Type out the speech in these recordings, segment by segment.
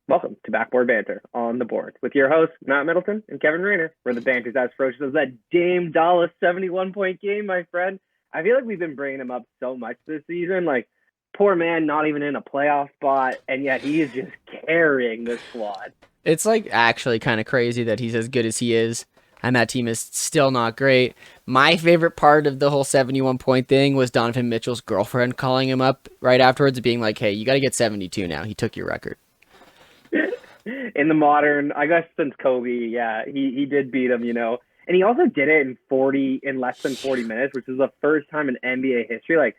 Welcome to Backboard Banter on the board with your hosts, Matt Middleton and Kevin Rayner, where the banter's as ferocious as that Dame Dallas 71-point game, my friend. I feel like we've been bringing him up so much this season. Like, poor man, not even in a playoff spot, and yet he is just carrying this squad. It's like actually kind of crazy that he's as good as he is, and that team is still not great. My favorite part of the whole 71-point thing was Donovan Mitchell's girlfriend calling him up right afterwards, being like, "Hey, you got to get 72 now. He took your record." In the modern, I guess since Kobe, yeah, he did beat him, and he also did it in less than 40 minutes, which is the first time in NBA history. Like,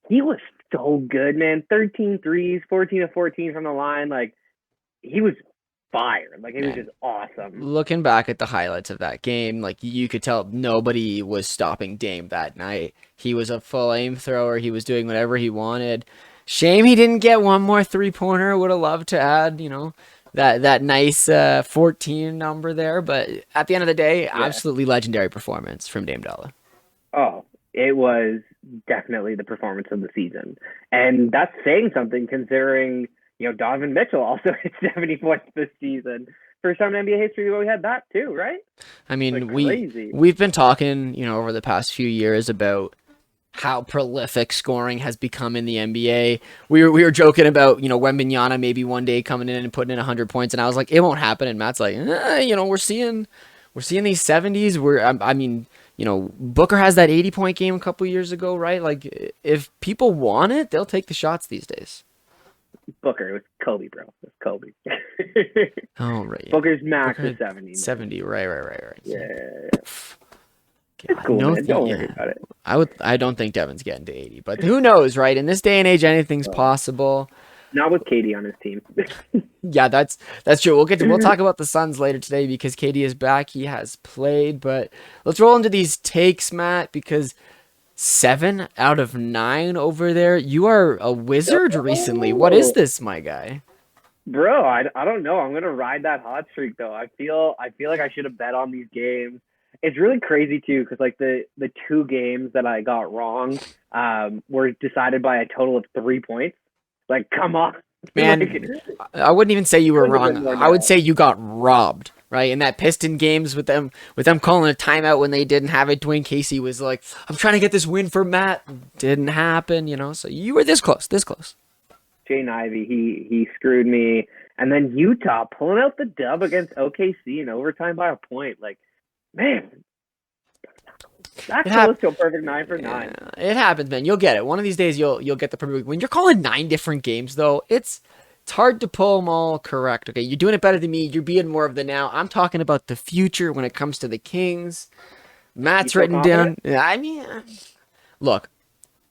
he was so good, man. 13 threes, 14 of 14 from the line. Like, he was fire. Like, it was Man, just awesome. looking back at the highlights of that game, like you could tell nobody was stopping Dame that night. He was a full aim thrower. He was doing whatever he wanted. Shame he didn't get one more three-pointer. Would have loved to add, that nice 14 number there. But at the end of the day, Yeah. absolutely legendary performance from Dame Dollar. Oh, it was definitely the performance of the season. And that's saying something considering, Donovan Mitchell also hit 70 points this season. First time in NBA history where we had that too, right? I Like mean, crazy. we've been talking, over the past few years about how prolific scoring has become in the NBA. We were joking about, Wembanyama maybe one day coming in and putting in 100 points, and I was like, it won't happen. And Matt's like, we're seeing these 70s. I mean, Booker has that 80-point game a couple years ago, right? Like, if people want it, they'll take the shots these days. Booker, it was Kobe, bro. It was Kobe. Oh, right, yeah. Booker's max Booker is had 70, man. 70, right. Yeah. It's God, cool, no, man. Don't worry about it. I don't think Devin's getting to 80, but who knows, right? In this day and age, anything's Oh, possible. not with Katie on his team. Yeah, that's true. We'll talk about the Suns later today because KD is back. He has played, but let's roll into these takes, Matt, because 7 out of 9 over there. You are a wizard recently. What is Oh, this, my guy? bro, I don't know. I'm gonna ride that hot streak though. I feel like I should have bet on these games. It's really crazy too, because like the two games that I got wrong were decided by a total of 3 points. Like, come on. like, Man, I wouldn't even say you were couldn't have wrong. been more I would narrow. say you got robbed, right? In that Piston games with them calling a timeout when they didn't have it. Dwayne Casey was like, "I'm trying to get this win for Matt." Didn't happen. So you were this close, this close. Jane Ivey, he screwed me. And then Utah pulling out the dub against OKC in overtime by a point. Like, man, that It close happened. to a perfect 9 for 9. It happens, man. You'll get it. One of these days, you'll get the perfect. When you're calling 9 different games, though, it's hard to pull them all correct. Okay, you're doing it better than me. You're being more of the now. I'm talking about the future when it comes to the Kings. You Matt's feel written confident? down. I mean, look,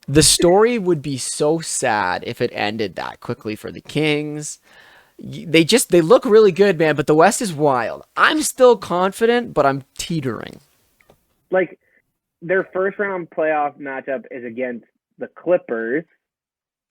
the story would be so sad if it ended that quickly for the Kings. They look really good, man, but the West is wild. I'm still confident, but I'm teetering. Like, their first round playoff matchup is against the Clippers.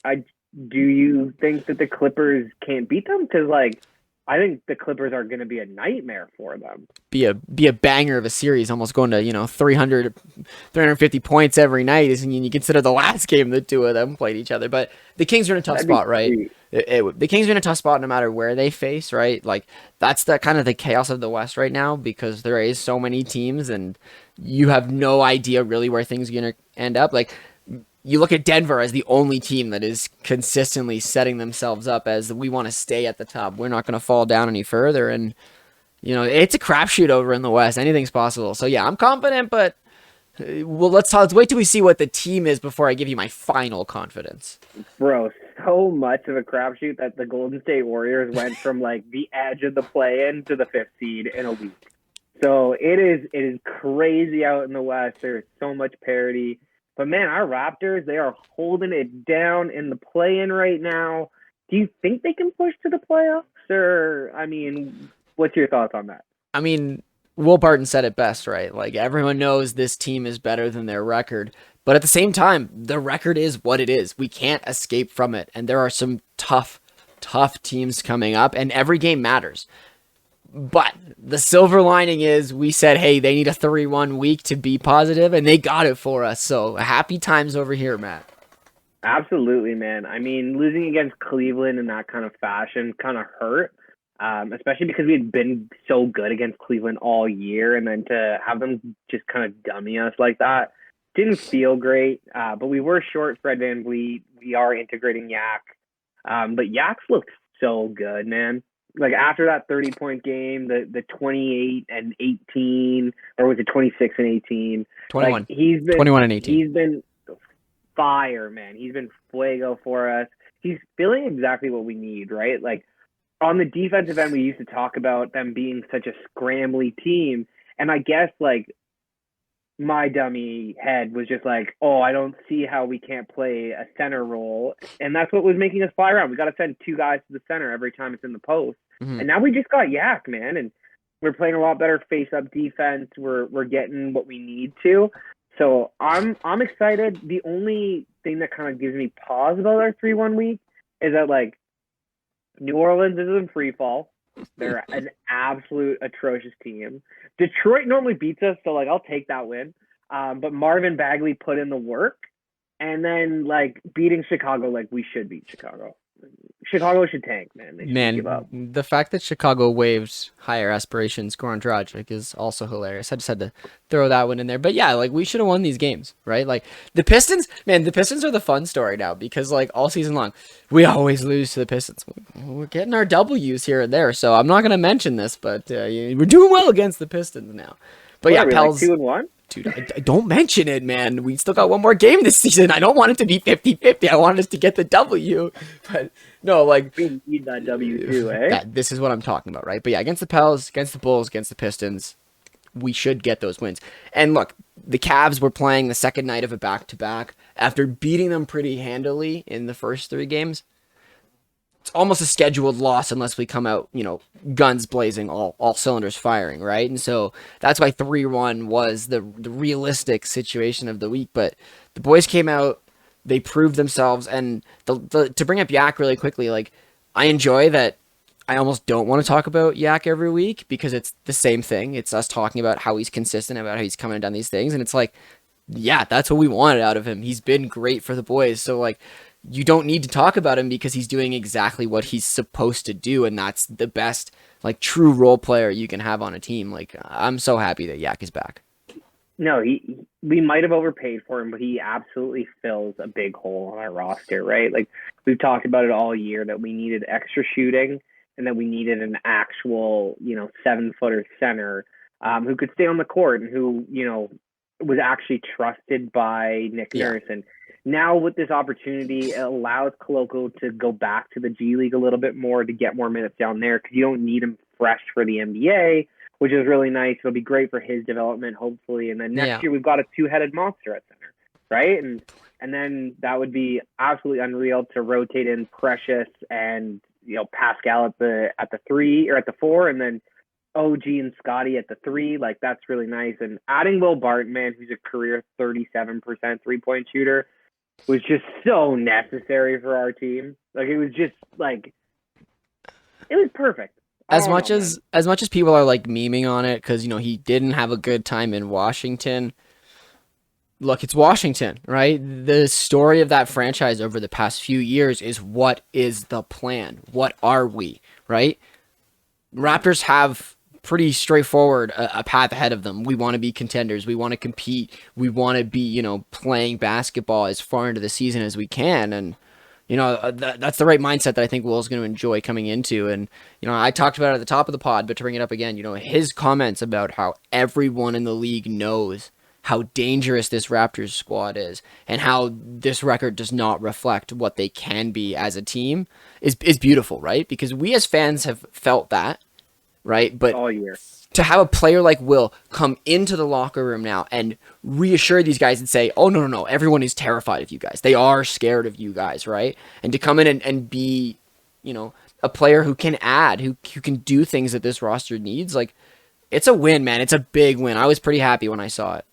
I Do you think that the Clippers can't beat them? Because like, I think the Clippers are going to be a nightmare for them. Be a banger of a series, almost going to 350 points every night. Is you consider the last game the two of them played each other. But the Kings are in a tough That'd be spot, right? sweet. The Kings are in a tough spot no matter where they face, right? Like that's the kind of the chaos of the West right now because there is so many teams and you have no idea really where things are gonna end up. Like you look at Denver as the only team that is consistently setting themselves up as we want to stay at the top. We're not going to fall down any further, and it's a crapshoot over in the West. Anything's possible. So yeah, I'm confident, but well, let's wait till we see what the team is before I give you my final confidence. Bro, so much of a crapshoot that the Golden State Warriors went from like the edge of the play-in to the fifth seed in a week. So it is crazy out in the West. There's so much parity. But man, our Raptors, they are holding it down in the play-in right now. Do you think they can push to the playoffs? Or, I mean, what's your thoughts on that? I mean, Will Barton said it best, right? Like everyone knows this team is better than their record, but at the same time, the record is what it is. We can't escape from it, and there are some tough teams coming up, and every game matters. But the silver lining is we said, hey, they need a 3-1 week to be positive, and they got it for us. So happy times over here, Matt. Absolutely, man. I mean, losing against Cleveland in that kind of fashion kind of hurt. especially because we had been so good against Cleveland all year, and then to have them just kind of dummy us like that didn't feel great. But we were short Fred VanVleet. We are integrating Yak, but Yak's looked so good, man. Like after that 30-point game, the 28 and 18, or was it 26 and 18? 21. Like he's been 21 and 18. He's been fire, man. He's been fuego for us. He's feeling exactly what we need, right? Like on the defensive end, we used to talk about them being such a scrambly team. And I guess like my dummy head was just like, oh, I don't see how we can't play a center role. And that's what was making us fly around. We got to send two guys to the center every time it's in the post. Mm-hmm. And now we just got Yak, man. And we're playing a lot better face-up defense. We're getting what we need to. So I'm excited. The only thing that kind of gives me pause about our 3-1 week is that like New Orleans is in free fall. They're an absolute atrocious team. Detroit normally beats us, so like I'll take that win. But Marvin Bagley put in the work, and then like beating Chicago, like we should beat Chicago. Chicago should tank, man. They should give up. The fact that Chicago waived higher aspirations Goran Dragic is also hilarious. I just had to throw that one in there. But yeah, like we should have won these games, right? Like the Pistons, man, the Pistons are the fun story now because like all season long, we always lose to the Pistons. We're getting our W's here and there, so I'm not gonna mention this, but we're doing well against the Pistons now. But yeah, Pels. Like 2-1? Dude, I don't mention it, man. We still got one more game this season. I don't want it to be 50-50. I want us to get the W. But no, like we need that W too, eh? This is what I'm talking about, right? But yeah, against the Pels, against the Bulls, against the Pistons, we should get those wins. And look, the Cavs were playing the second night of a back-to-back after beating them pretty handily in the first 3 games. It's almost a scheduled loss unless we come out, guns blazing, all cylinders firing, right? And so that's why 3-1 was the realistic situation of the week. But the boys came out, they proved themselves, and to bring up Yak really quickly, like I enjoy that. I almost don't want to talk about Yak every week because it's the same thing. It's us talking about how he's consistent, about how he's coming and done these things, and it's like, yeah, that's what we wanted out of him. He's been great for the boys, so like. You don't need to talk about him because he's doing exactly what he's supposed to do, and that's the best, like, true role player you can have on a team. Like, I'm so happy that Yak is back. No, we might have overpaid for him, but he absolutely fills a big hole on our roster, right? Like, we've talked about it all year that we needed extra shooting and that we needed an actual, 7-footer center who could stay on the court and who, was actually trusted by Nick Nurse. And now with this opportunity, it allows Koloko to go back to the G League a little bit more to get more minutes down there because you don't need him fresh for the NBA, which is really nice. It'll be great for his development, hopefully. And then next year we've got a 2-headed monster at center, right? And then that would be absolutely unreal to rotate in Precious and Pascal at the 3 or at the 4, and then OG and Scotty at the 3. Like that's really nice. And adding Will Barton, man, who's a career 37% 3-point shooter, was just so necessary for our team. Like it was just like it was perfect. As much as people are like memeing on it because he didn't have a good time in Washington. Look, it's Washington, right? The story of that franchise over the past few years is what is the plan? What are we, right? Raptors have pretty straightforward a path ahead of them. We want to be contenders. We want to compete. We want to be, playing basketball as far into the season as we can. And, that's the right mindset that I think Will's going to enjoy coming into. And, I talked about it at the top of the pod, but to bring it up again, his comments about how everyone in the league knows how dangerous this Raptors squad is and how this record does not reflect what they can be as a team is beautiful, right? Because we as fans have felt that. Right, but all year. To have a player like Will come into the locker room now and reassure these guys and say, "Oh no, everyone is terrified of you guys. They are scared of you guys," right? And to come in and be, a player who can add, who can do things that this roster needs, like it's a win, man. It's a big win. I was pretty happy when I saw it.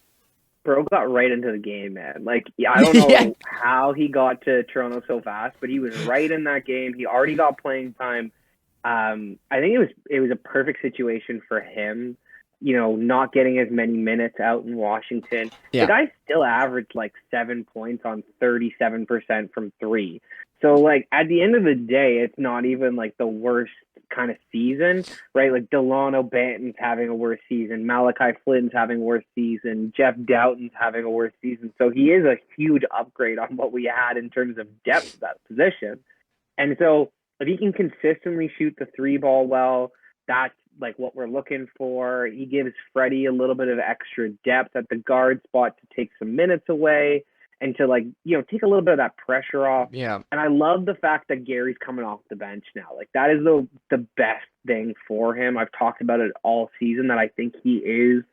Bro got right into the game, man. Like I don't know how he got to Toronto so fast, but he was right in that game. He already got playing time. I think it was a perfect situation for him, not getting as many minutes out in Washington. Yeah. The guy still averaged like 7 points on 37% from 3. So like at the end of the day, it's not even like the worst kind of season, right? Like Delano Banton's having a worse season, Malachi Flynn's having a worse season, Jeff Doughton's having a worse season. So he is a huge upgrade on what we had in terms of depth at that position. And so if he can consistently shoot the three ball well, that's like what we're looking for. He gives Freddie a little bit of extra depth at the guard spot to take some minutes away and to like, take a little bit of that pressure off. Yeah. And I love the fact that Gary's coming off the bench now. Like that is the best thing for him. I've talked about it all season that I think he is,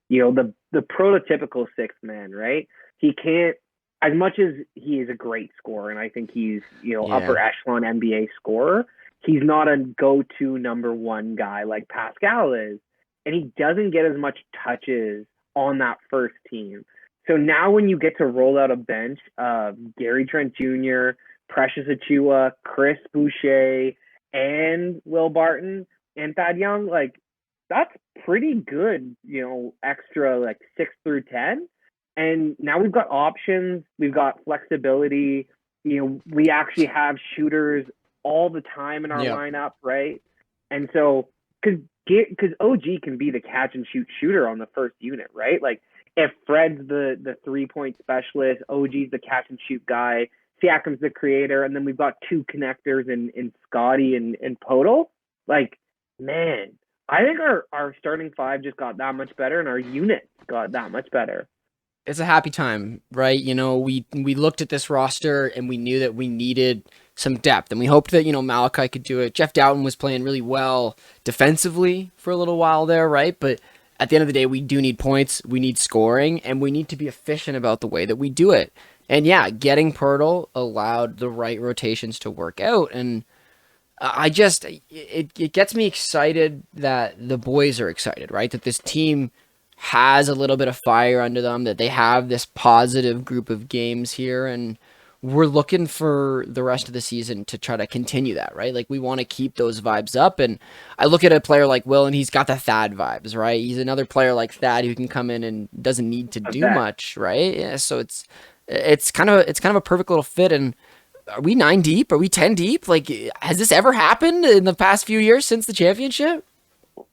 the prototypical sixth man, right? He can't, as much as he is a great scorer, and I think he's, upper echelon NBA scorer, he's not a go-to number one guy like Pascal is. And he doesn't get as much touches on that first team. So now when you get to roll out a bench of Gary Trent Jr., Precious Achiuwa, Chris Boucher, and Will Barton and Thad Young, like that's pretty good, extra like 6 through 10. And now we've got options, we've got flexibility. We actually have shooters all the time in our lineup, right? And so because OG can be the catch and shoot shooter on the first unit, right? Like if Fred's the 3-point specialist, OG's the catch and shoot guy, Siakam's the creator, and then we've got two connectors in Scotty and Podol. Like, man, I think our starting five just got that much better, and our unit got that much better. It's a happy time, right? We looked at this roster and we knew that we needed some depth, and we hoped that Malachi could do it. Jeff Doughton was playing really well defensively for a little while there, right? But at the end of the day, we do need points, we need scoring, and we need to be efficient about the way that we do it. And yeah, getting Pirtle allowed the right rotations to work out, and it gets me excited that the boys are excited, right? That this team has a little bit of fire under them, that they have this positive group of games here, and we're looking for the rest of the season to try to continue that, right? Like we want to keep those vibes up. And I look at a player like Will and he's got the Thad vibes, right? He's another player like Thad who can come in and doesn't need to do much, right? Yeah, so it's kind of a perfect little fit. And are we 9 deep? Are we 10 deep? Like, has this ever happened in the past few years since the championship?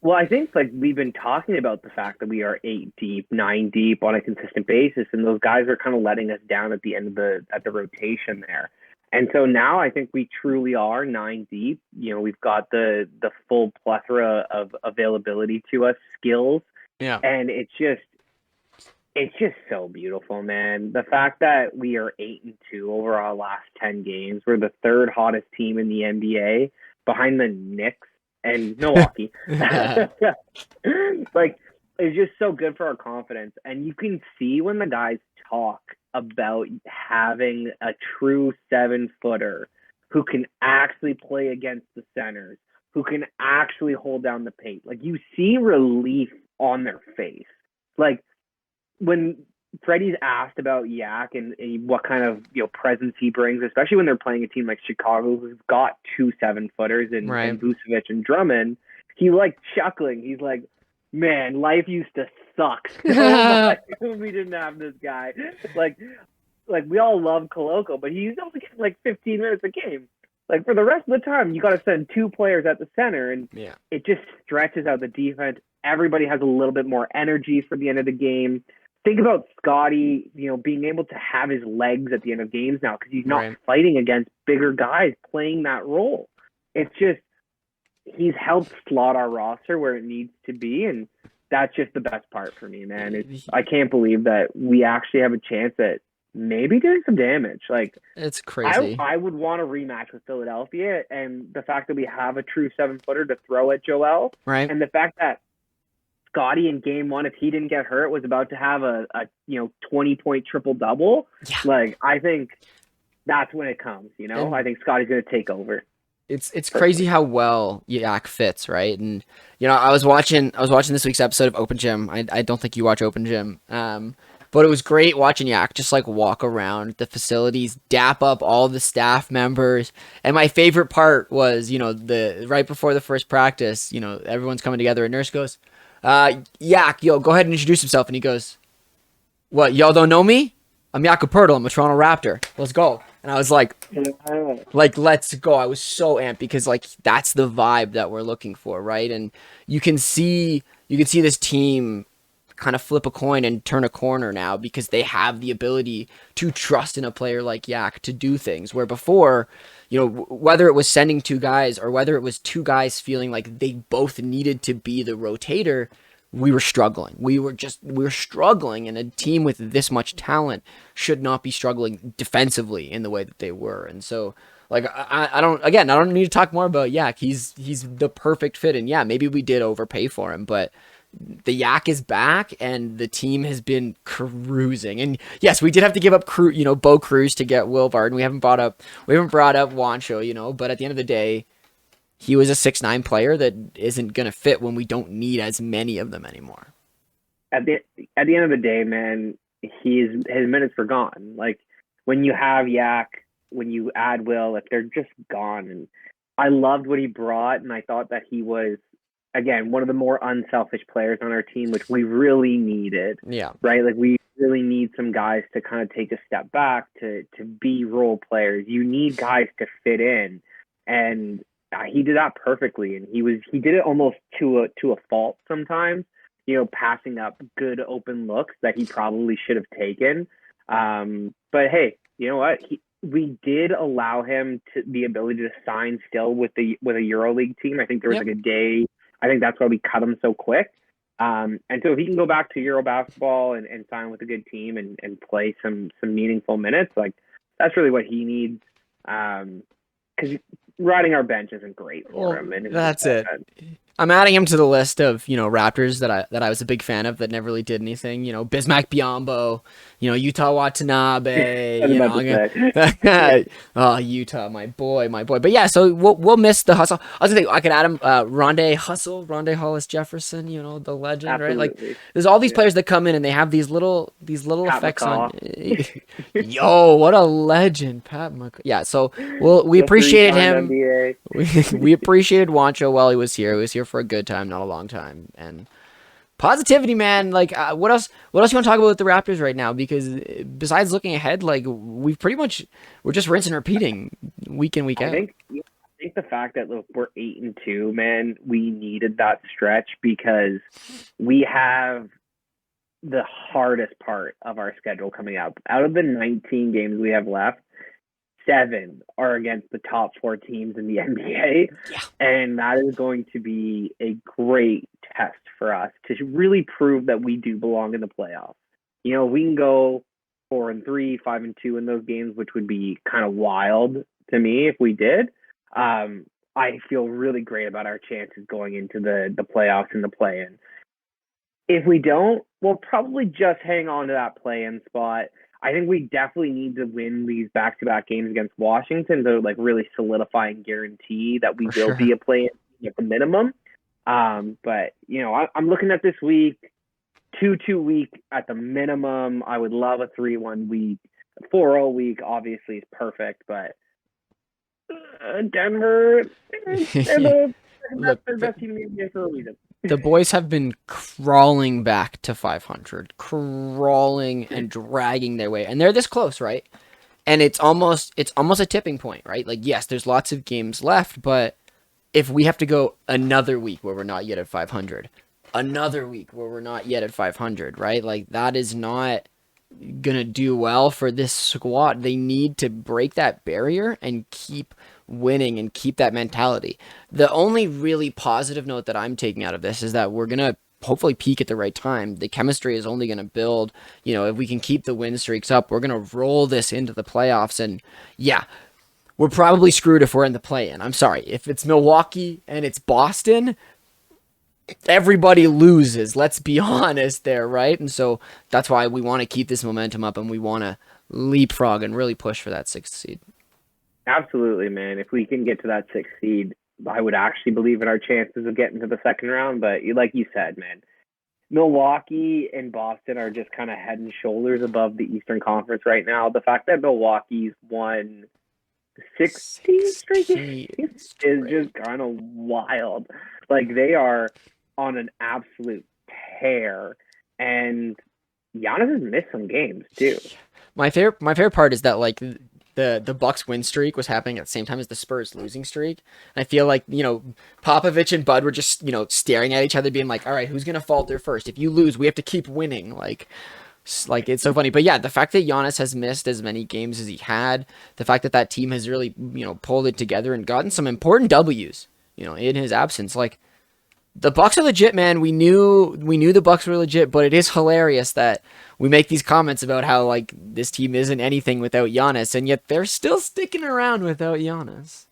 Well, I think like we've been talking about the fact that we are 8 deep, 9 deep on a consistent basis, and those guys are kind of letting us down at the end of the rotation there. And so now I think we truly are 9 deep. We've got the full plethora of availability to us, skills. Yeah. And it's just so beautiful, man. The fact that we are 8-2 over our last 10 games. We're the third hottest team in the NBA behind the Knicks and Milwaukee. Like, it's just so good for our confidence. And you can see when the guys talk about having a true 7-footer who can actually play against the centers, who can actually hold down the paint. Like, you see relief on their face. Like, when Freddie's asked about Yak and what kind of presence he brings, especially when they're playing a team like Chicago who's got 2 7-footers in Vucevic and Drummond, he like chuckling. He's like, "Man, life used to suck so much when we didn't have this guy." Like we all love Koloko, but he's only getting like 15 minutes a game. Like for the rest of the time, you got to send 2 players at the center, and it just stretches out the defense. Everybody has a little bit more energy for the end of the game. Think about Scotty, being able to have his legs at the end of games now because he's not fighting against bigger guys playing that role. It's just, he's helped slot our roster where it needs to be, and that's just the best part for me, man. I can't believe that we actually have a chance at maybe doing some damage. Like, it's crazy. I would want a rematch with Philadelphia, and the fact that we have a true 7-footer to throw at Joel, and the fact that Scotty in game 1, if he didn't get hurt, was about to have a 20-point triple-double. Yeah. Like, I think that's when it comes, I think Scotty's going to take over. It's crazy how well Yak fits, right? And, I was watching this week's episode of Open Gym. I don't think you watch Open Gym. But it was great watching Yak just like walk around the facilities, dap up all the staff members. And my favorite part was, the right before the first practice, everyone's coming together and nurse goes, Yak, yo, go ahead and introduce himself. And he goes, "What, y'all don't know me? I'm Jakob Poeltl. I'm a Toronto Raptor. Let's go." And I was like, Yeah. let's go. I was so amped because like that's the vibe that we're looking for, right? And you can see this team kind of flip a coin and turn a corner now because they have the ability to trust in a player like Yak to do things where before, whether it was sending two guys or whether it was two guys feeling like they both needed to be the rotator, we were struggling. We were struggling, and a team with this much talent should not be struggling defensively in the way that they were. And so, like, I don't need to talk more about Yak. He's the perfect fit, and yeah, maybe we did overpay for him, but the Yak is back, and the team has been cruising. And yes, we did have to give up Bo Cruz to get Will Barton. We haven't brought up Wancho, but at the end of the day, he was a 6'9" player that isn't going to fit when we don't need as many of them anymore. At the end of the day, man, his minutes are gone. Like when you have Yak, when you add Will, if they're just gone. And I loved what he brought, and I thought that he was again one of the more unselfish players on our team, which we really needed. Yeah. Right, like we really need some guys to kind of take a step back to be role players. You need guys to fit in, and he did that perfectly, and he did it almost to a fault sometimes. Passing up good open looks that he probably should have taken. But hey, you know what? We did allow him the ability to sign still with a EuroLeague team. I think there was like a day. I think that's why we cut him so quick. And so if he can go back to Euro basketball and sign with a good team and play some meaningful minutes, like that's really what he needs. Because riding our bench isn't great for him. And that's it. I'm adding him to the list of Raptors that I was a big fan of that never really did anything. Bismack Biyombo, Utah Watanabe. Oh, Utah, my boy. But yeah, so we'll miss the hustle. I was gonna think I could add him, Rondé Hollis Jefferson. The legend, Absolutely. right? Like there's all these players that come in and they have these little effects on. Yo, what a legend, Pat McCaw. Yeah, so we appreciated him. We appreciated Wancho while he was here. He was here for a good time, not a long time. And positivity, man. Like, what else you want to talk about with the Raptors right now? Because besides looking ahead, like we're just rinsing and repeating week in, week out. I think the fact that we're 8-2, man, we needed that stretch because we have the hardest part of our schedule coming up. Out of the 19 games we have left, 7 are against the top 4 teams in the NBA. Yeah. And that is going to be a great test for us to really prove that we do belong in the playoffs. We can go 4-3, 5-2 in those games, which would be kind of wild to me if we did. I feel really great about our chances going into the playoffs and the play-in. If we don't, we'll probably just hang on to that play-in spot. I think we definitely need to win these back-to-back games against Washington to really solidify and guarantee that we will be a play-in at the minimum. But I'm looking at this week, 2-2 week at the minimum. I would love a 3-1 week. 4-0 week obviously is perfect, but Denver, they're the best team in the NBA for a reason. The boys have been crawling back to 500, crawling and dragging their way, and they're this close, right? And it's almost a tipping point, right? Like, yes, there's lots of games left, but if we have to go another week where we're not yet at 500, another week where we're not yet at 500, right? Like, that is not gonna do well for this squad. They need to break that barrier and keep winning and keep that mentality. The only really positive note that I'm taking out of this is that we're gonna hopefully peak at the right time. The chemistry is only gonna build. If we can keep the win streaks up, we're gonna roll this into the playoffs. And yeah, we're probably screwed if we're in the play-in. I'm sorry. If it's Milwaukee and it's Boston, everybody loses. Let's be honest there, right? And so that's why we want to keep this momentum up and we want to leapfrog and really push for that 6th seed. Absolutely, man. If we can get to that 6th seed, I would actually believe in our chances of getting to the second round. But like you said, man, Milwaukee and Boston are just kind of head and shoulders above the Eastern Conference right now. The fact that Milwaukee's won 16 straight games is just kind of wild. Like, they are on an absolute tear, and Giannis has missed some games too. My favorite part is that, like, the Bucks win streak was happening at the same time as the Spurs losing streak. And I feel like, Popovich and Bud were just, staring at each other being like, all right, who's going to falter first? If you lose, we have to keep winning. Like it's so funny. But yeah, the fact that Giannis has missed as many games as he had, the fact that that team has really, pulled it together and gotten some important W's, in his absence. Like, the Bucks are legit, man. We knew the Bucks were legit, but it is hilarious that we make these comments about how like this team isn't anything without Giannis, and yet they're still sticking around without Giannis.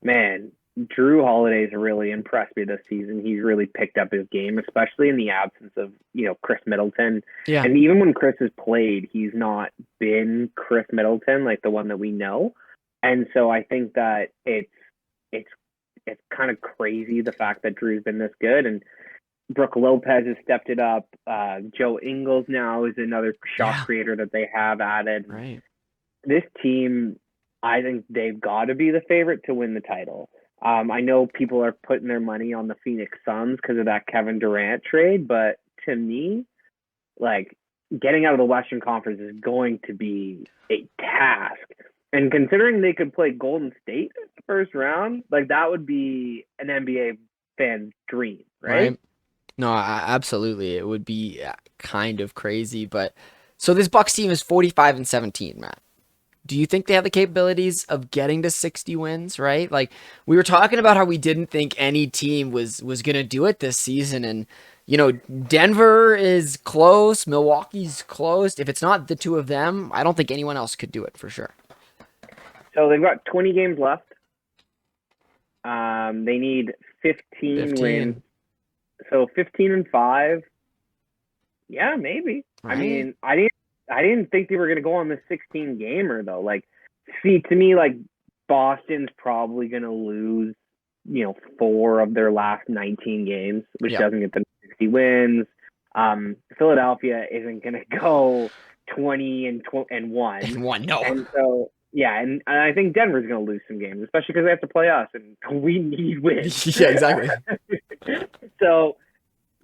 Man, Drew Holiday's really impressed me this season. He's really picked up his game, especially in the absence of, Chris Middleton. Yeah. And even when Chris has played, he's not been Chris Middleton, like the one that we know. And so I think that it's kind of crazy, the fact that Drew's been this good. And Brooke Lopez has stepped it up. Joe Ingles now is another shot creator that they have added. Right. This team, I think they've got to be the favorite to win the title. I know people are putting their money on the Phoenix Suns because of that Kevin Durant trade, but to me, like, getting out of the Western Conference is going to be a task. And considering they could play Golden State in the first round, like, that would be an NBA fan's dream, right? No, absolutely. It would be kind of crazy, but so this Bucks team is 45-17, Matt. Do you think they have the capabilities of getting to 60 wins, right? Like, we were talking about how we didn't think any team was going to do it this season. And, Denver is close. Milwaukee's close. If it's not the two of them, I don't think anyone else could do it for sure. So they've got 20 games left. They need 15 wins. So 15-5. Yeah, maybe. Right. I mean, I didn't think they were going to go on the 16 gamer though. Like, see, to me, like, Boston's probably going to lose, 4 of their last 19 games, which doesn't get them 60 wins. Philadelphia isn't going to go 20-1. And one, no. And so, yeah, and I think Denver's going to lose some games, especially because they have to play us, and we need wins. Yeah, exactly. So,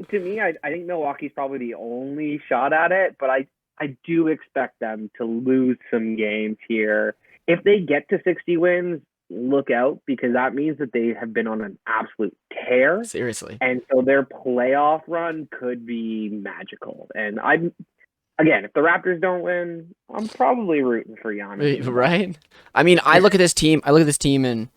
to me, I think Milwaukee's probably the only shot at it, but I do expect them to lose some games here. If they get to 60 wins, look out, because that means that they have been on an absolute tear. Seriously. And so their playoff run could be magical. And again, if the Raptors don't win, I'm probably rooting for Giannis. Right? I mean, I look at this team and,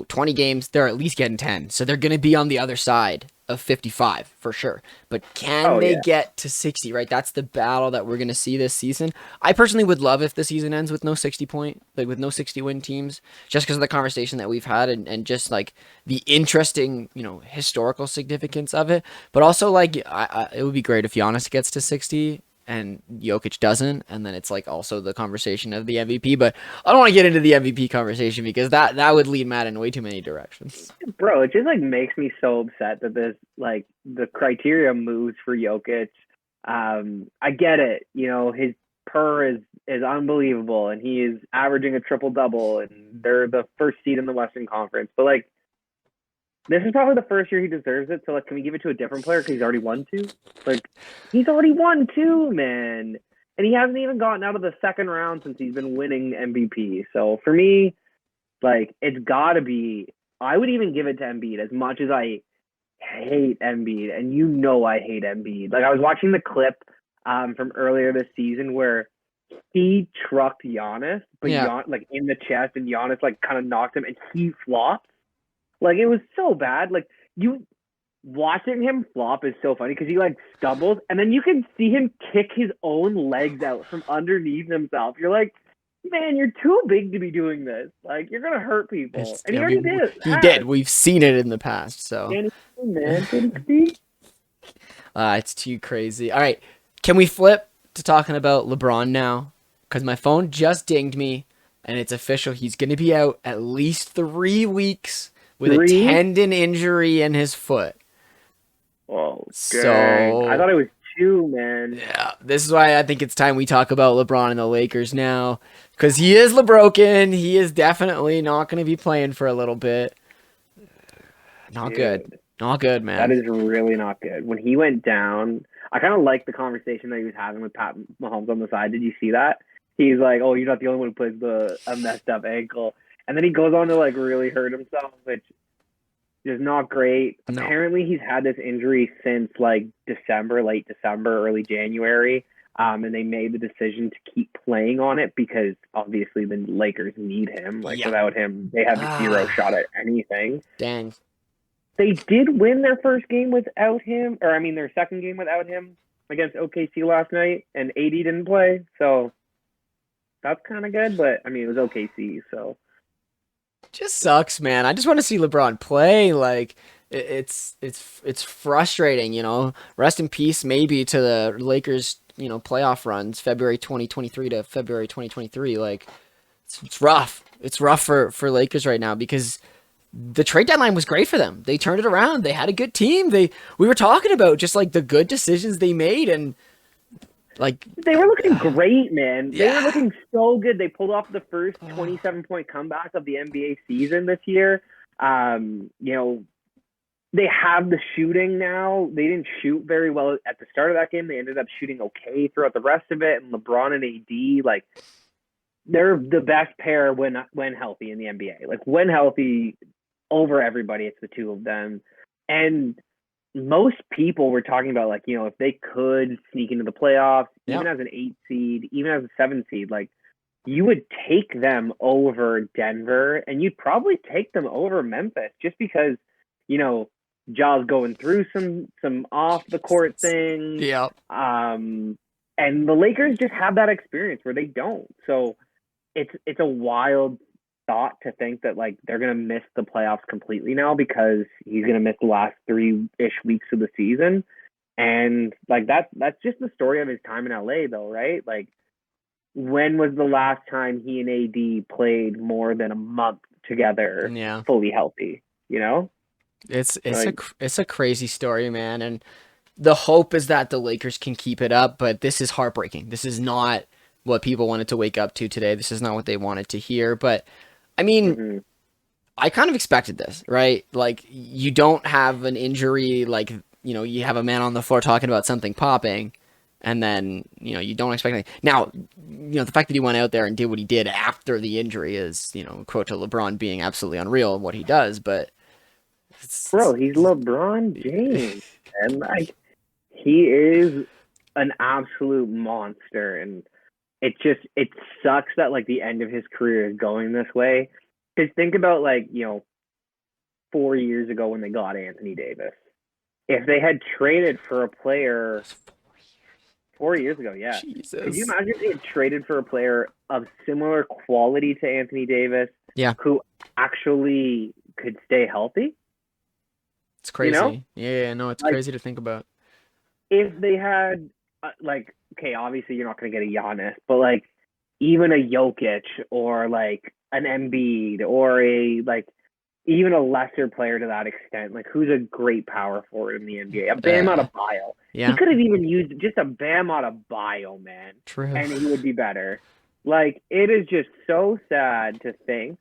20 games, they're at least getting 10. So they're going to be on the other side of 55 for sure. But can they get to 60, right? That's the battle that we're going to see this season. I personally would love if the season ends with no 60 win teams, just because of the conversation that we've had and just like the interesting, historical significance of it. But also, like, it would be great if Giannis gets to 60 and Jokic doesn't, and then it's like also the conversation of the MVP. But I don't want to get into the MVP conversation because that would lead Matt in way too many directions. Bro, it just like makes me so upset that this, like, the criteria moves for Jokic. I get it, his per is unbelievable, and he is averaging a triple-double, and they're the first seed in the Western Conference. But, like, this is probably the first year he deserves it. So, like, can we give it to a different player because he's already won 2? Like, he's already won 2, man. And he hasn't even gotten out of the second round since he's been winning MVP. So, for me, like, it's got to be – I would even give it to Embiid as much as I hate Embiid. And I hate Embiid. Like, I was watching the clip from earlier this season where he trucked Giannis, but like, in the chest, and Giannis, like, kind of knocked him, and he flopped. Like, it was so bad. Like, you watching him flop is so funny because he, like, stumbles, and then you can see him kick his own legs out from underneath himself. You're like, man, you're too big to be doing this. Like, you're gonna hurt people. And he already did. He did. We've seen it in the past. So, it's too crazy. All right, can we flip to talking about LeBron now? Because my phone just dinged me, and it's official. He's gonna be out at least 3 weeks with a tendon injury in his foot. Oh, so I thought it was 2, man. Yeah, this is why I think it's time we talk about LeBron and the Lakers now, because he is LeBroken. He is definitely not going to be playing for a little bit. Not good, man. That is really not good. When he went down, I kind of liked the conversation that he was having with Pat Mahomes on the side. Did you see that? he's like, "Oh, you're not the only one who plays a messed up ankle," and then he goes on to like really hurt himself, which is not great. No. Apparently, he's had this injury since like December, late December, early January. And they made the decision to keep playing on it because obviously the Lakers need him. Like Yeah. without him, they have zero shot at anything. Dang. They did win their first game without him, or I mean their second game without him against OKC last night, and AD didn't play, so that's kind of good. But I mean it was OKC, so Just sucks, man. I just want to see LeBron play. Like it's frustrating, you know. Rest in peace, maybe to the Lakers, you know, playoff runs, February 2023 to February 2023. Like it's rough. It's rough for Lakers right now because the trade deadline was great for them. They turned it around. They had a good team. We were talking about just like the good decisions they made and like they were looking great, man. They Yeah. were looking so good. They pulled off the first 27-point comeback of the NBA season this year. You know, they have the shooting now. They didn't shoot very well at the start of that game. They ended up shooting okay throughout the rest of it. And LeBron and AD, like, they're the best pair when healthy in the NBA. Like, when healthy, over everybody, it's the two of them. And most people were talking about, like, you know, if they could sneak into the playoffs, even as an 8 seed, even as a 7 seed, like, you would take them over Denver, and you'd probably take them over Memphis just because, you know, Ja's going through some off the court things. Yeah. And the Lakers just have that experience where they don't. So it's a wild thought to think that like they're gonna miss the playoffs completely now because he's gonna miss the last 3-ish weeks of the season. And like that's just the story of his time in LA though, right? Like when was the last time he and AD played more than a month together Yeah. fully healthy, you know? It's Like, it's a crazy story, man, and the hope is that the Lakers can keep it up, but this is heartbreaking. This is not what people wanted to wake up to today. This is not what they wanted to hear, but I mean, I kind of expected this, right? Like you don't have an injury like, you know, you have a man on the floor talking about something popping and then, you know, you don't expect anything. Now, you know, the fact that he went out there and did what he did after the injury is, you know, quote to LeBron being absolutely unreal in what he does, but bro, he's LeBron James, and like he is an absolute monster. And it sucks that like the end of his career is going this way. Because think about like, you know, 4 years ago when they got Anthony Davis. If they had traded for a player 4 years ago, yeah. Jesus. Could you imagine if they had traded for a player of similar quality to Anthony Davis, Yeah. who actually could stay healthy? It's crazy. You know? Yeah, no, it's Like, crazy to think about. if they had, like, okay, obviously you're not going to get a Giannis, but like even a Jokic or like an Embiid or a like even a lesser player to that extent, like who's a great power forward in the NBA, a Bam Adebayo. Yeah. He could have even used just a Bam Adebayo, man, True. and he would be better. Like it is just so sad to think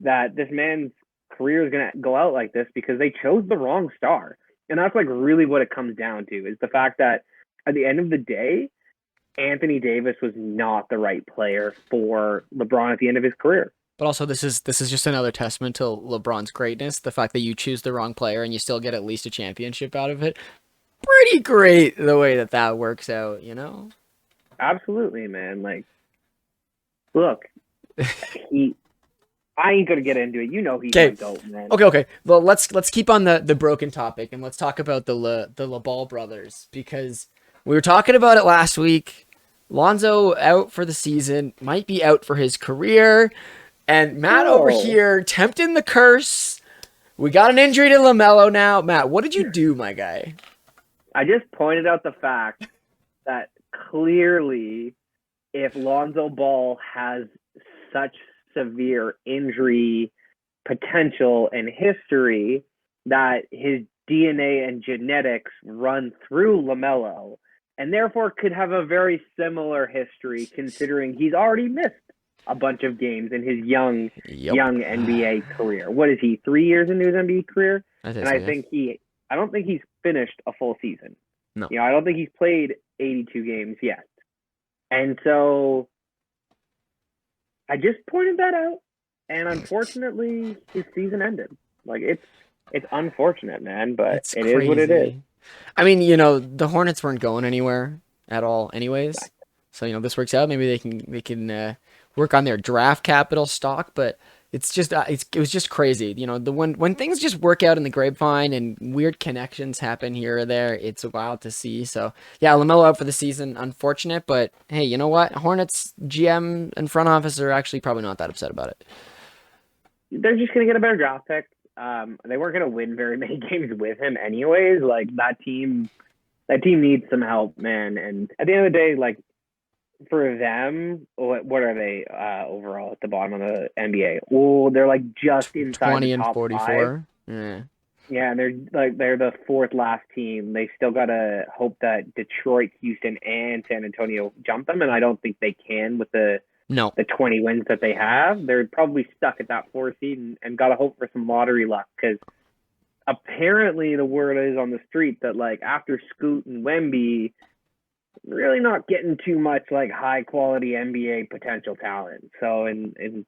that this man's career is going to go out like this because they chose the wrong star. And that's like really what it comes down to is the fact that at the end of the day, Anthony Davis was not the right player for LeBron at the end of his career. But also this is just another testament to LeBron's greatness, the fact that you choose the wrong player and you still get at least a championship out of it. Pretty great the way that works out, you know? Absolutely, man. Like look, I ain't gonna get into it. You know he's my GOAT, man. Okay. Well, let's keep on the broken topic and let's talk about the LeBall brothers because we were talking about it last week. Lonzo out for the season, might be out for his career, and Matt over here tempting the curse. We got an injury to LaMelo now. Matt, what did you do, my guy? I just pointed out the fact that clearly, if Lonzo Ball has such severe injury potential and history that his DNA and genetics run through LaMelo and therefore could have a very similar history considering he's already missed a bunch of games in his young NBA career. What is he, 3 years into his NBA career? I don't think he's finished a full season. No. You know, I don't think he's played 82 games yet. And so I just pointed that out, and unfortunately, his season ended. Like it's unfortunate, man, but It's it is what it is. crazy. I mean, the Hornets weren't going anywhere at all, anyways. So this works out. Maybe they can work on their draft capital stock, but it's just it was just crazy. The when things just work out in the grapevine and weird connections happen here or there, it's wild to see. So yeah, LaMelo out for the season, unfortunate, but hey, you know what? Hornets GM and front office are actually probably not that upset about it. They're just gonna get a better draft pick. They weren't gonna win very many games with him, anyways. Like that team needs some help, man. And at the end of the day, like for them, what are they overall at the bottom of the NBA? Oh, they're like just inside the 20 and top five. 44. Yeah. Yeah, and they're the fourth last team. They still gotta hope that Detroit, Houston, and San Antonio jump them, and I don't think they can with No. the 20 wins that they have. They're probably stuck at that 4 seed and gotta hope for some lottery luck because apparently the word is on the street that like after Scoot and Wemby, really not getting too much like high quality NBA potential talent. So and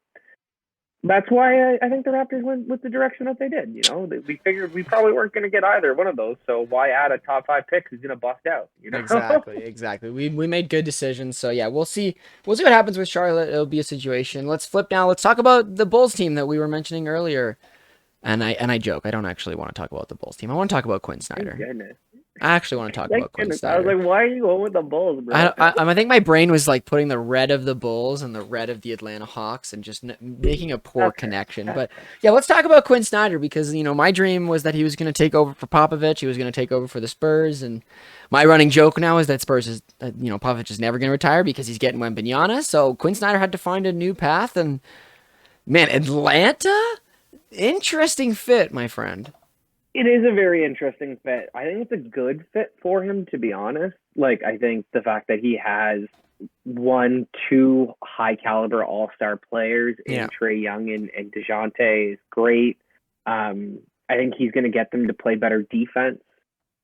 that's why I think the Raptors went with the direction that they did. We figured we probably weren't going to get either one of those. So why add a top 5 pick who's going to bust out? Exactly. We made good decisions. So yeah, we'll see. We'll see what happens with Charlotte. It'll be a situation. Let's flip now. Let's talk about the Bulls team that we were mentioning earlier. And I joke. I don't actually want to talk about the Bulls team. I want to talk about Quinn Snyder. Thank goodness. I actually want to talk Thank about Quinn goodness. Snyder. I was like, why are you going with the Bulls, bro? I think my brain was like putting the red of the Bulls and the red of the Atlanta Hawks and just making a poor connection. But yeah, let's talk about Quinn Snyder because my dream was that he was going to take over for Popovich. He was going to take over for the Spurs, and my running joke now is that Spurs is Popovich is never going to retire because he's getting Wembanyama. So Quinn Snyder had to find a new path, and man, Atlanta, interesting fit, my friend. It is a very interesting fit. I think it's a good fit for him, to be honest. Like, I think the fact that he has two high caliber all-star players in Trae Young and DeJounte is great. I think he's going to get them to play better defense.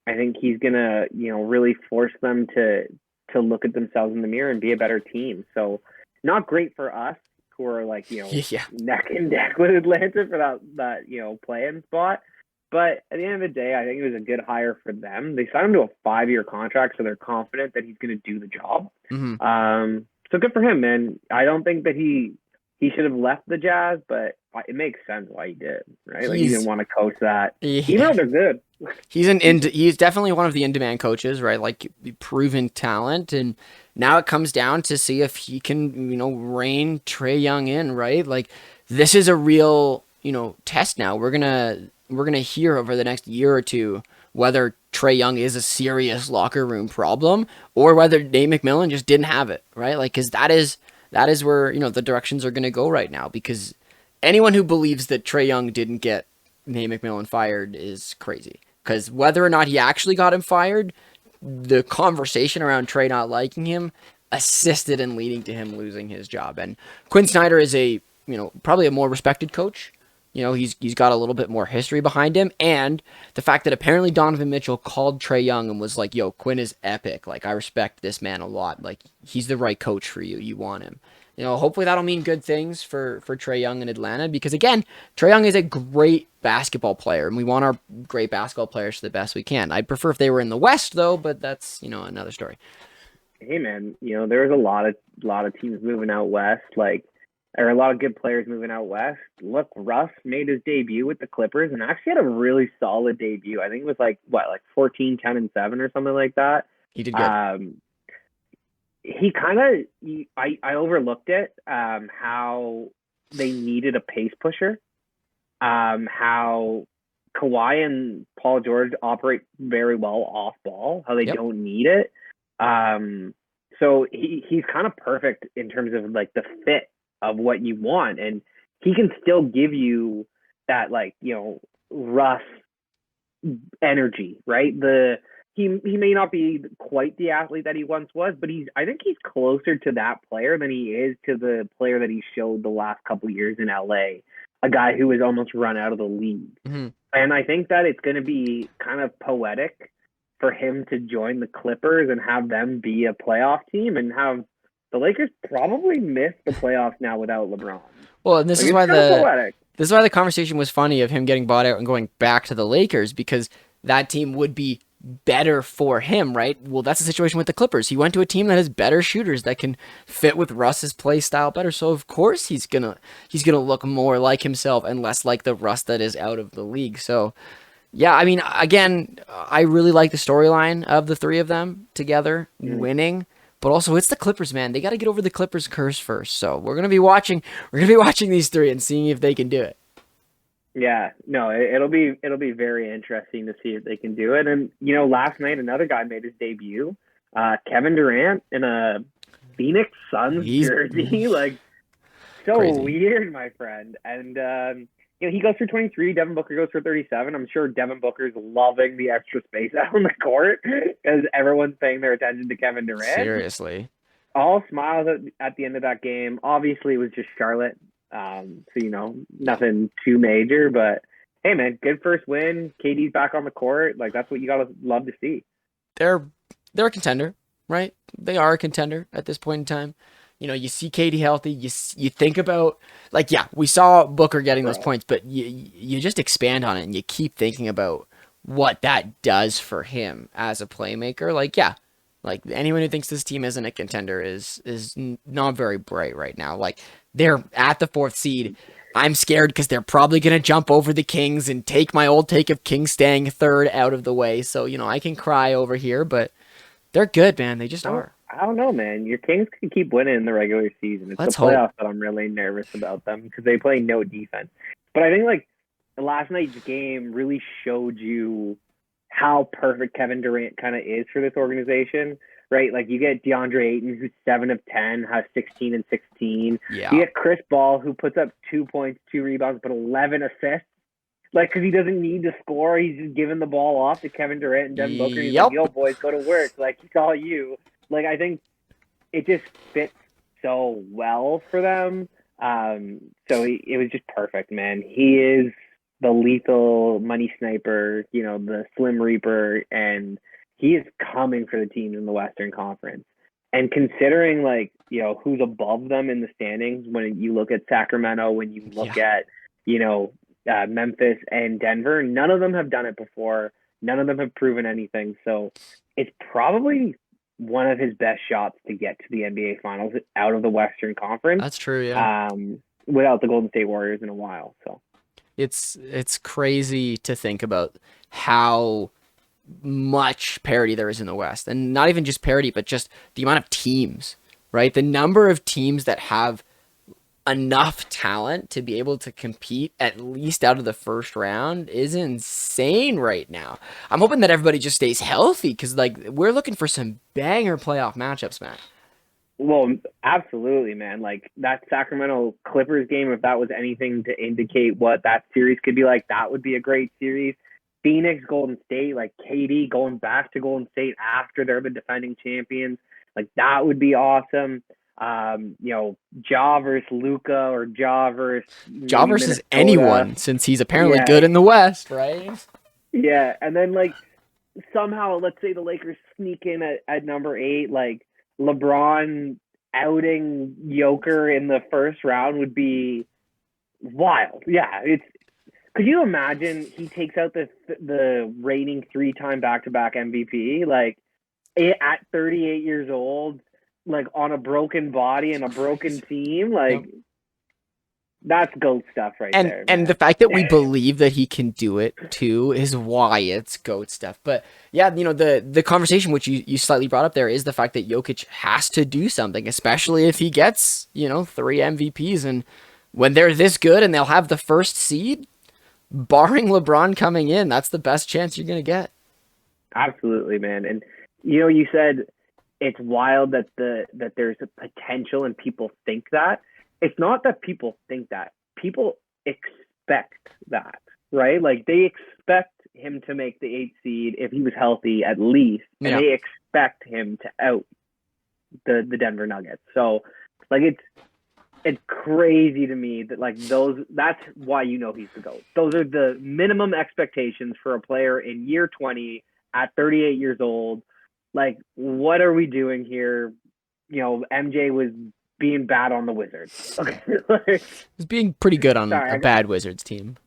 I think he's going to, really force them to look at themselves in the mirror and be a better team. So not great for us who are like, neck and neck with Atlanta for that play-in spot. But at the end of the day, I think it was a good hire for them. They signed him to a 5-year contract, so they're confident that he's going to do the job. Mm-hmm. So good for him, man. I don't think that he should have left the Jazz, but it makes sense why he did, right? Like he didn't want to coach that, even though they're good. He's definitely one of the in-demand coaches, right? Like proven talent, and now it comes down to see if he can, rein Trae Young in, right? Like this is a real, test now. We're gonna hear over the next year or two whether Trae Young is a serious locker room problem or whether Nate McMillan just didn't have it, right? Like, because that is where the directions are gonna go right now. Because anyone who believes that Trae Young didn't get Nate McMillan fired is crazy. Because whether or not he actually got him fired, the conversation around Trae not liking him assisted in leading to him losing his job. And Quinn Snyder is probably a more respected coach. He's got a little bit more history behind him, and the fact that apparently Donovan Mitchell called Trae Young and was like, "Yo, Quinn is epic. Like, I respect this man a lot. Like, he's the right coach for you. You want him." Hopefully that'll mean good things for Trae Young in Atlanta because again, Trae Young is a great basketball player, and we want our great basketball players to the best we can. I'd prefer if they were in the West though, but that's another story. Hey man, there was a lot of teams moving out west, or a lot of good players moving out west. Look, Russ made his debut with the Clippers and actually had a really solid debut. I think it was like 14, 10, and 7 or something like that. He did good. He kind of, I overlooked it, how they needed a pace pusher, how Kawhi and Paul George operate very well off ball, how they don't need it. So he's kind of perfect in terms of like the fit of what you want, and he can still give you that Russ energy, right? He may not be quite the athlete that he once was, but I think he's closer to that player than he is to the player that he showed the last couple of years in LA, a guy who was almost run out of the league. Mm-hmm. And I think that it's going to be kind of poetic for him to join the Clippers and have them be a playoff team and have the Lakers probably missed the playoffs now without LeBron. Well, and this Like, is it's why kind of poetic. this is why the conversation was funny of him getting bought out and going back to the Lakers, because that team would be better for him, right? Well, that's the situation with the Clippers. He went to a team that has better shooters that can fit with Russ's play style better. So of course he's gonna look more like himself and less like the Russ that is out of the league. So yeah, I mean, again, I really like the storyline of the three of them together Mm. winning. But also, it's the Clippers, man. They got to get over the Clippers curse first. So we're gonna be watching. We're gonna be watching these three and seeing if they can do it. Yeah, no, it'll be very interesting to see if they can do it. And last night another guy made his debut, Kevin Durant in a Phoenix Suns He's jersey, like so crazy. weird, my friend. And he goes for 23. Devin Booker goes for 37. I'm sure Devin Booker's loving the extra space out on the court because everyone's paying their attention to Kevin Durant. Seriously. All smiles at the end of that game. Obviously, it was just Charlotte. So nothing too major, but hey, man, good first win. KD's back on the court. Like that's what you gotta love to see. They're a contender, right? They are a contender at this point in time. You see Katie healthy. You think about, like, yeah, we saw Booker getting those Bro. points, but you just expand on it and you keep thinking about what that does for him as a playmaker. Like, yeah, like anyone who thinks this team isn't a contender is not very bright right now. Like, they're at the fourth seed. I'm scared because they're probably gonna jump over the Kings and take my old take of Kings staying third out of the way. So I can cry over here, but they're good, man. They just I don't, are. I don't know, man. Your Kings can keep winning in the regular season. It's the Let's hope. playoffs that I'm really nervous about them because they play no defense. But I think like last night's game really showed you how perfect Kevin Durant kind of is for this organization, right? Like you get DeAndre Ayton, who's 7 of 10, has 16 and 16. You Yeah. get Chris Ball, who puts up 2 points, 2 rebounds, but 11 assists. Like, because he doesn't need to score, he's just giving the ball off to Kevin Durant and Devin Booker. And he's like, Yep. "Yo, boys, go to work." Like, it's all you. Like, I think it just fits so well for them. It was just perfect, man. He is the lethal money sniper, the Slim Reaper, and he is coming for the teams in the Western Conference. And considering, like, who's above them in the standings, when you look at Sacramento, when you look Yeah. at, Memphis and Denver, none of them have done it before. None of them have proven anything. So it's probably one of his best shots to get to the NBA Finals out of the Western Conference, That's true, yeah. without the Golden State Warriors in a while. So It's crazy to think about how much parity there is in the West. And not even just parity, but just the amount of teams, right? The number of teams that have enough talent to be able to compete at least out of the first round is insane right now. I'm hoping that everybody just stays healthy because, like, we're looking for some banger playoff matchups, man. Well, absolutely, man. Like that Sacramento Clippers game, if that was anything to indicate what that series could be like, that would be a great series. Phoenix, Golden State, like KD going back to Golden State after they're the defending champions, like that would be awesome. Ja versus Luca or Ja versus Ja maybe versus Minnesota. anyone since he's apparently Yeah, good in the West, right? yeah. And then like somehow, let's say the Lakers sneak in at number 8, like LeBron outing Joker in the first round would be wild. Yeah, it's. Could you imagine he takes out the reigning 3-time back-to-back MVP like at 38 years old, like on a broken body and a broken team, Yep. like that's GOAT stuff right and there, and the man. fact that we believe that he can do it too is why it's goat stuff. But yeah, the conversation which you slightly brought up there is the fact that Jokic has to do something, especially if he gets 3 MVPs, and when they're this good and they'll have the first seed, barring LeBron coming in, that's the best chance you're gonna get. Absolutely, man. And you said it's wild that that there's a potential and people think that. It's not that people think that. People expect that, right? Like they expect him to make the 8th seed if he was healthy at least, and Yeah, they expect him to out the Denver Nuggets. So like it's crazy to me that like that's why he's the GOAT. Those are the minimum expectations for a player in year 20 at 38 years old. Like, what are we doing here? MJ was being bad on the Wizards. Okay, like, He's being pretty good on sorry, a bad Wizards team.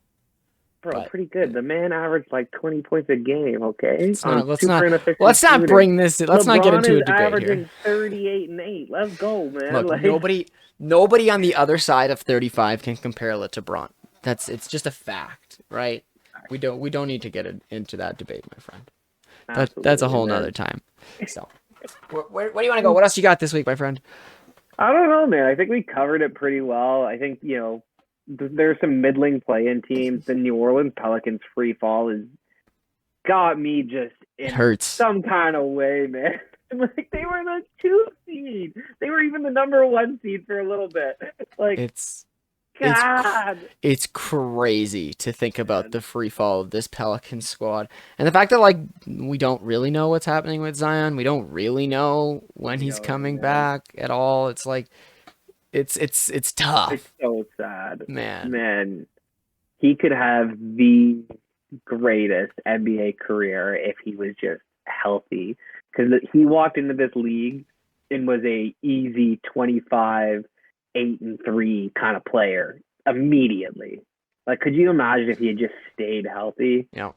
bro, But pretty good. The man averaged like 20 points a game. Okay, let's on not let's super not inefficient let's not shooting. bring this. Let's not get LeBron into is a debate here. averaging 38 and 8. Let's go, man. Look, Like, nobody on the other side of 35 can compare LeBron. It's just a fact, right? We don't need to get into that debate, my friend. That's a absolutely, whole man. nother time. So, where do you want to go? What else you got this week, my friend? I don't know, man. I think we covered it pretty well. I think, there's some middling play-in teams. The New Orleans Pelicans free fall has got me just It in hurts. some kind of way, man. Like, they were the 2 seed. They were even the number 1 seed for a little bit. Like, It's God. it's crazy to think about the free fall of this Pelican squad, and the fact that like we don't really know what's happening with Zion. We don't really know when he's Yo, coming man. back at all. It's like it's It's tough, so sad. man. Man, he could have the greatest NBA career if he was just healthy. Because he walked into this league and was a easy 25, 8-3 kind of player immediately. Like, could you imagine if he had just stayed healthy? You know,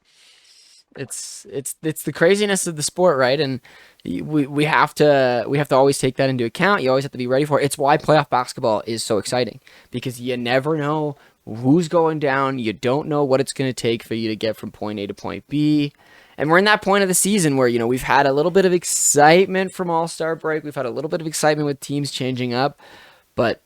it's the craziness of the sport, right? And we have to always take that into account. You always have to be ready for it. It's why playoff basketball is so exciting, because you never know who's going down. You don't know what it's going to take for you to get from point A to point B. And we're in that point of the season where, we've had a little bit of excitement from All-Star break. We've had a little bit of excitement with teams changing up, but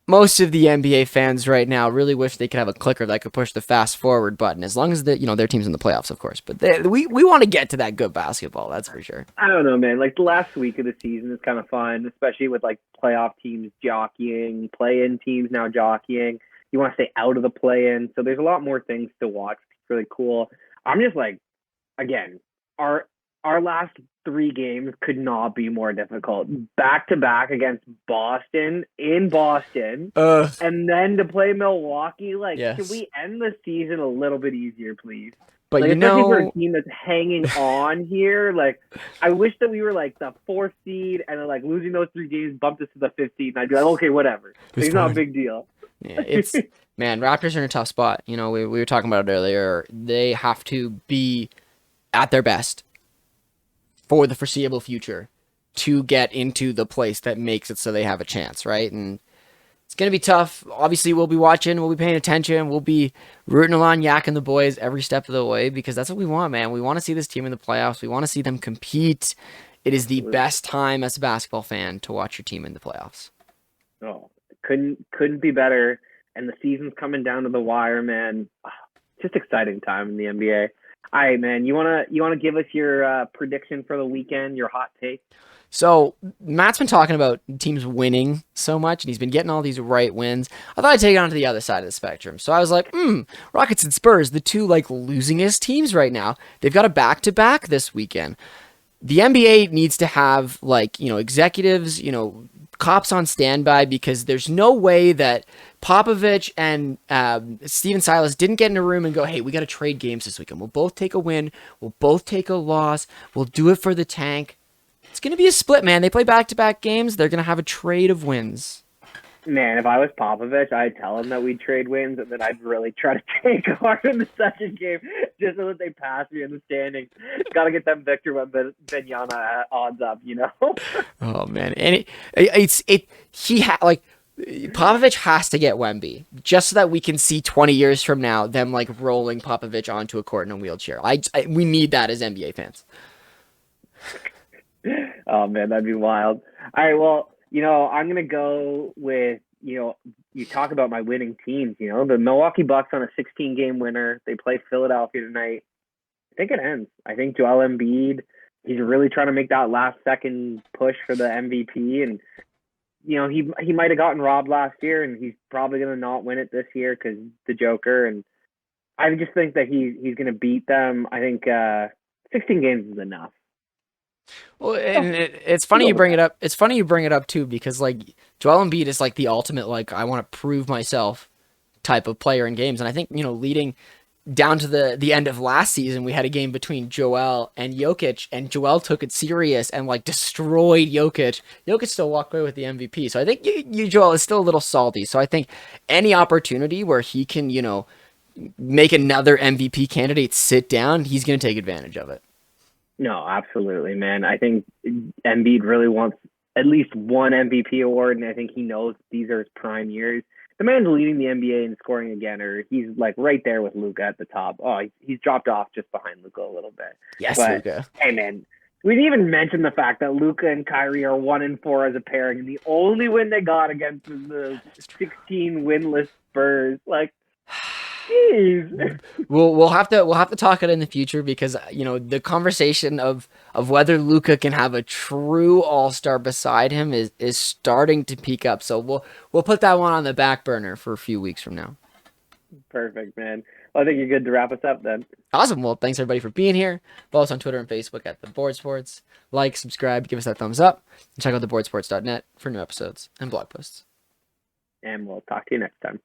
most of the NBA fans right now really wish they could have a clicker that could push the fast forward button, as long as their team's in the playoffs, of course. But we want to get to that good basketball, that's for sure. I don't know, man. Like, the last week of the season is kind of fun, especially with like playoff teams jockeying, play-in teams now jockeying. You want to stay out of the play-in, so there's a lot more things to watch. It's really cool. I'm just like, again, our last 3 games could not be more difficult. Back to back against Boston in Boston, and then to play Milwaukee. Like, Yes. Can we end the season a little bit easier, please? But Like, especially for a team that's hanging on here. Like, I wish that we were like the 4th seed, and then like losing those 3 games bumped us to the 5th seed, and I'd be like, okay, whatever. It's not a big deal. Yeah, man, Raptors are in a tough spot. We were talking about it earlier. They have to be at their best for the foreseeable future to get into the place that makes it so they have a chance, right? And it's going to be tough. Obviously, we'll be watching, we'll be paying attention, we'll be rooting along, yakking the boys every step of the way, because that's what we want, man. We want to see this team in the playoffs. We want to see them compete. It is the best time as a basketball fan to watch your team in the playoffs. Oh, couldn't be better. And the season's coming down to the wire, man. Just exciting time in the NBA. All right, man. You wanna give us your prediction for the weekend? Your hot take? So Matt's been talking about teams winning so much, and he's been getting all these right wins. I thought I'd take it on to the other side of the spectrum. So I was like, Rockets and Spurs, the 2 like losingest teams right now. They've got a back-to-back this weekend. The NBA needs to have executives, cops on standby, because there's no way that Popovich and Steven Silas didn't get in a room and go, hey, we got to trade games this weekend. We'll both take a win. We'll both take a loss. We'll do it for the tank. It's going to be a split, man. They play back-to-back games. They're going to have a trade of wins. Man, if I was Popovich, I'd tell him that we'd trade wins, and then I'd really try to take hard in the second game just so that they pass me in the standings. Got to get them Victor Wembanyama odds up, Oh man, and Popovich has to get Wemby just so that we can see 20 years from now them like rolling Popovich onto a court in a wheelchair. We need that as NBA fans. Oh man, that'd be wild. All right, well, I'm gonna go with you talk about my winning teams. The Milwaukee Bucks on a 16-game winner. They play Philadelphia tonight. I think it ends. I think Joel Embiid, he's really trying to make that last-second push for the MVP, and he might have gotten robbed last year, and he's probably gonna not win it this year because the Joker. And I just think that he's gonna beat them. I think 16 games is enough. Well, and it's funny you bring it up. It's funny you bring it up too, because like Joel Embiid is like the ultimate like I want to prove myself type of player in games, and I think leading down to the end of last season, we had a game between Joel and Jokic, and Joel took it serious and like destroyed Jokic. Jokic still walked away with the MVP. So I think Joel is still a little salty. So I think any opportunity where he can, make another MVP candidate sit down, he's going to take advantage of it. No, absolutely, man. I think Embiid really wants at least one MVP award, and I think he knows these are his prime years. The man's leading the NBA in scoring again, or he's like right there with Luka at the top. Oh, he's dropped off just behind Luka a little bit. Yes, but, Luka. Hey, man, we didn't even mention the fact that Luka and Kyrie are 1-4 as a pairing, and the only win they got against the 16 winless Spurs. Like, jeez. We'll have to talk it in the future because the conversation of whether Luka can have a true all-star beside him is starting to peak up. So we'll put that one on the back burner for a few weeks from now. Perfect, man. Well, I think you're good to wrap us up then. Awesome. Well, thanks everybody for being here. Follow us on Twitter and Facebook at The Board Sports. Like, subscribe, give us that thumbs up, and check out theboardsports.net for new episodes and blog posts. And we'll talk to you next time.